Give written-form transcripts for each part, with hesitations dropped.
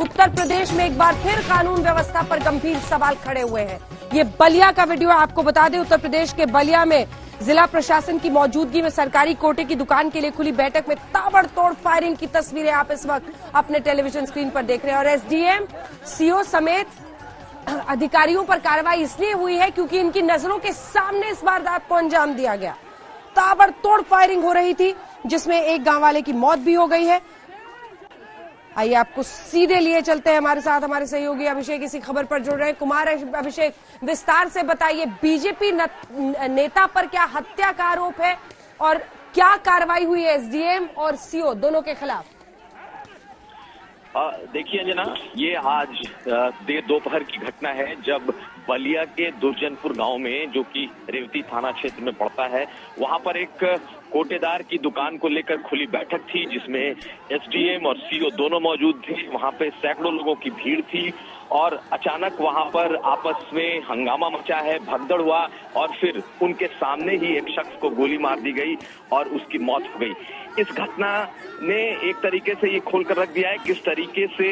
उत्तर प्रदेश में एक बार फिर कानून व्यवस्था पर गंभीर सवाल खड़े हुए हैं। ये बलिया का वीडियो आपको बता दें, उत्तर प्रदेश के बलिया में जिला प्रशासन की मौजूदगी में सरकारी कोटे की दुकान के लिए खुली बैठक में ताबड़तोड़ फायरिंग की तस्वीरें आप इस वक्त अपने टेलीविजन स्क्रीन पर देख रहे हैं। और एसडीएम, सीओ समेत अधिकारियों पर कार्रवाई इसलिए हुई है क्योंकि इनकी नजरों के सामने इस वारदात को अंजाम दिया गया। ताबड़तोड़ फायरिंग हो रही थी जिसमें एक गांव वाले की मौत भी हो गई है। आइए आपको सीधे लिए चलते हैं, हमारे साथ हमारे सहयोगी अभिषेक इसी खबर पर जुड़ रहे हैं। कुमार अभिषेक, विस्तार से बताइए, बीजेपी नेता पर क्या हत्या का आरोप है और क्या कार्रवाई हुई है एसडीएम और सीओ दोनों के खिलाफ? देखिए अंजना, ये आज देर दोपहर की घटना है जब बलिया के दुर्जनपुर गांव में, जो कि रेवती थाना क्षेत्र में पड़ता है, वहां पर एक कोटेदार की दुकान को लेकर खुली बैठक थी जिसमें एसडीएम और सीओ दोनों मौजूद थे। वहां पे सैकड़ों लोगों की भीड़ थी और अचानक वहां पर आपस में हंगामा मचा है, भगदड़ हुआ और फिर उनके सामने ही एक शख्स को गोली मार दी गई और उसकी मौत हो गई। इस घटना ने एक तरीके से ये खोल कर रख दिया है किस तरीके से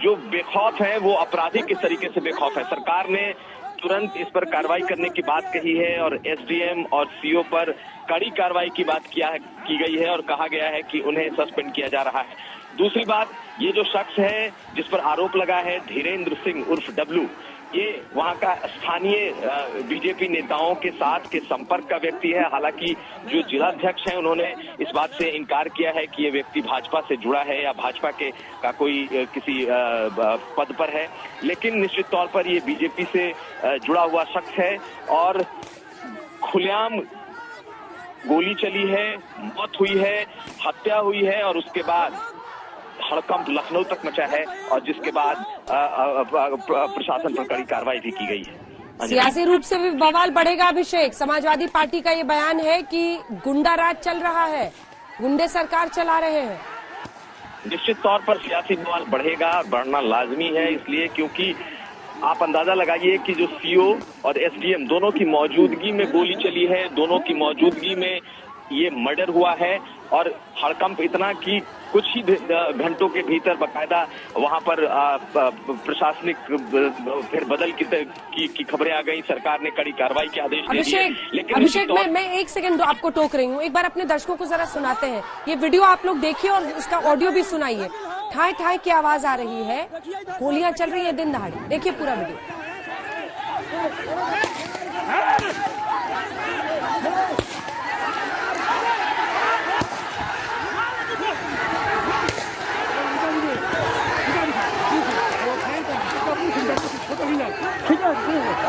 जो बेखौफ है वो अपराधी किस तरीके से बेखौफ है। सरकार ने तुरंत इस पर कार्रवाई करने की बात कही है और एसडीएम और सीओ पर कड़ी कार्रवाई की बात की गई है और कहा गया है कि उन्हें सस्पेंड किया जा रहा है। दूसरी बात, ये जो शख्स है जिस पर आरोप लगा है, धीरेन्द्र सिंह उर्फ डब्लू, ये वहां का स्थानीय बीजेपी नेताओं के साथ के संपर्क का व्यक्ति है। हालांकि जो जिलाध्यक्ष हैं उन्होंने इस बात से इनकार किया है कि ये व्यक्ति भाजपा से जुड़ा है या भाजपा का कोई किसी पद पर है, लेकिन निश्चित तौर पर ये बीजेपी से जुड़ा हुआ शख्स है और खुलेआम गोली चली है, मौत हुई है, हत्या हुई है और उसके बाद हड़कंप लखनऊ तक मचा है और जिसके बाद प्रशासन पर कड़ी कार्रवाई भी की गई है। सियासी रूप से भी बवाल बढ़ेगा अभिषेक। समाजवादी पार्टी का ये बयान है कि गुंडा राज चल रहा है, गुंडे सरकार चला रहे हैं। निश्चित तौर पर सियासी बवाल बढ़ेगा, बढ़ना लाजमी है, इसलिए क्योंकि आप अंदाजा लगाइए कि जो सीओ और एसडीएम दोनों की मौजूदगी में गोली चली है, दोनों की मौजूदगी में ये मर्डर हुआ है और हड़कंप इतना कि कुछ ही घंटों के भीतर बकायदा वहां पर प्रशासनिक फिर बदल की खबरें आ गई। सरकार ने कड़ी कार्रवाई के आदेश दे दिए। लेकिन अभिषेक, मैं एक सेकंड आपको टोक रही हूँ, एक बार अपने दर्शकों को जरा सुनाते हैं। ये वीडियो आप लोग देखिए और उसका ऑडियो भी सुनाइए। ठाई ठाई की आवाज आ रही है, गोलियां चल रही है दिन दहाड़े। देखिए पूरा वीडियो।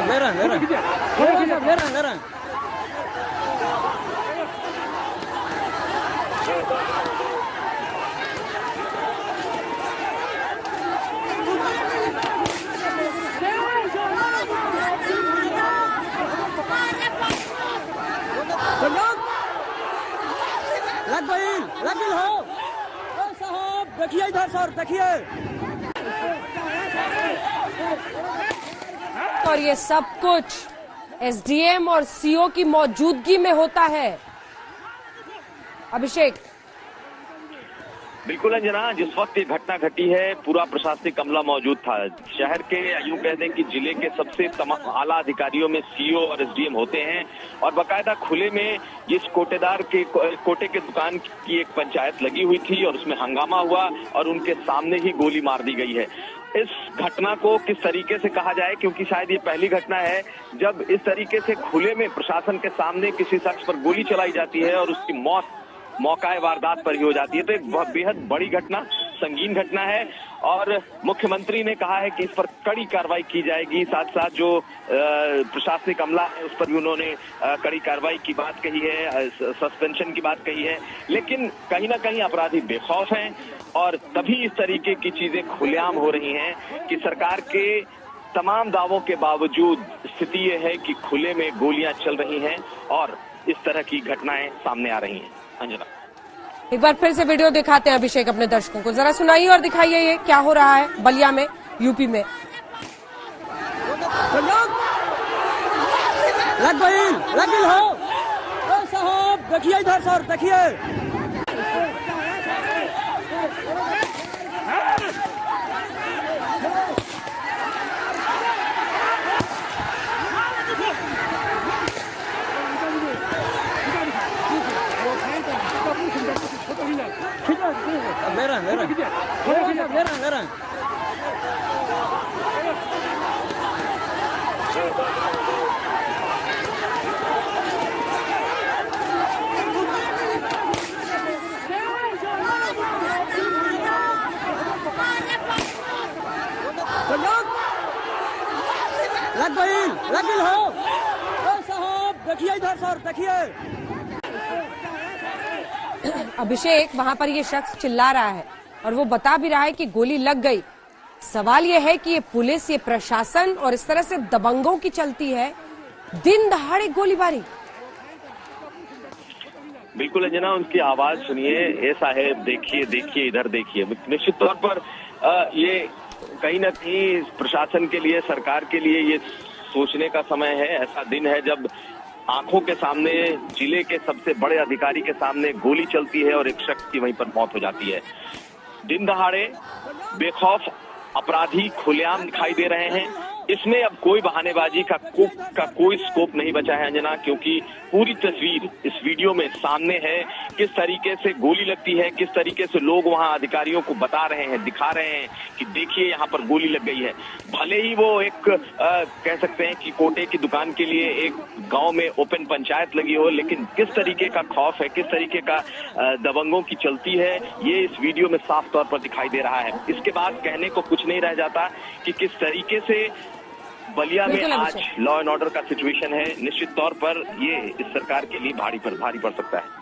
ले रहा लग गई हो साहब, देखिए इधर सर, देखिए। और ये सब कुछ एसडीएम और सीओ की मौजूदगी में होता है। अभिषेक, बिल्कुल अंजना, जिस वक्त ये घटना घटी है पूरा प्रशासनिक अमला मौजूद था। शहर के, यूं कह दें कि जिले के सबसे आला अधिकारियों में सीओ और एसडीएम होते हैं और बाकायदा खुले में इस कोटेदार के कोटे के दुकान की एक पंचायत लगी हुई थी और उसमें हंगामा हुआ और उनके सामने ही गोली मार दी गई है। इस घटना को किस तरीके से कहा जाए, क्योंकि शायद ये पहली घटना है जब इस तरीके से खुले में प्रशासन के सामने किसी शख्स पर गोली चलाई जाती है और उसकी मौत मौकाए वारदात पर ही हो जाती है। तो एक बेहद बड़ी घटना, संगीन घटना है और मुख्यमंत्री ने कहा है कि इस पर कड़ी कार्रवाई की जाएगी। साथ साथ जो प्रशासनिक अमला है उस पर भी उन्होंने कड़ी कार्रवाई की बात कही है, सस्पेंशन की बात कही है। लेकिन कहीं ना कहीं अपराधी बेखौफ हैं और तभी इस तरीके की चीजें खुलेआम हो रही हैं कि सरकार के तमाम दावों के बावजूद स्थिति यह है कि खुले में गोलियां चल रही हैं और इस तरह की घटनाएं सामने आ रही हैं। अंजना, एक बार फिर से वीडियो दिखाते हैं अभिषेक अपने दर्शकों को, जरा सुनाइए और दिखाइए ये क्या हो रहा है बलिया में, यूपी में। लग गई हो साहब, देखिए इधर सर, देखिए। ले रहे हैं। लग गई हो। ए साहब देखिए इधर सर, देखिए। अभिषेक, वहां पर ये शख्स चिल्ला रहा है और वो बता भी रहा है कि गोली लग गई। सवाल ये है कि ये पुलिस, ये प्रशासन और इस तरह से दबंगों की चलती है दिन दहाड़े गोलीबारी। बिल्कुल अंजना, उनकी आवाज सुनिए। ए साहेब देखिए, देखिए इधर देखिए। निश्चित तौर पर ये कहीं ना कहीं प्रशासन के लिए, सरकार के लिए ये सोचने का समय है। ऐसा दिन है जब आंखों के सामने जिले के सबसे बड़े अधिकारी के सामने गोली चलती है और एक शख्स की वहीं पर मौत हो जाती है। दिन दहाड़े बेखौफ अपराधी खुलेआम दिखाई दे रहे हैं। इसमें अब कोई बहानेबाजी का कोई स्कोप नहीं बचा है अंजना, क्योंकि पूरी तस्वीर इस वीडियो में सामने है। किस तरीके से गोली लगती है, किस तरीके से लोग वहां अधिकारियों को बता रहे हैं, दिखा रहे हैं कि देखिए यहाँ पर गोली लग गई है। भले ही वो एक कह सकते हैं कि कोटे की दुकान के लिए एक गांव में ओपन पंचायत लगी हो, लेकिन किस तरीके का खौफ है, किस तरीके का दबंगों की चलती है, ये इस वीडियो में साफ तौर पर दिखाई दे रहा है। इसके बाद कहने को कुछ नहीं रह जाता कि किस तरीके से बलिया में आज लॉ एंड ऑर्डर का सिचुएशन है। निश्चित तौर पर ये इस सरकार के लिए भारी पड़ सकता है।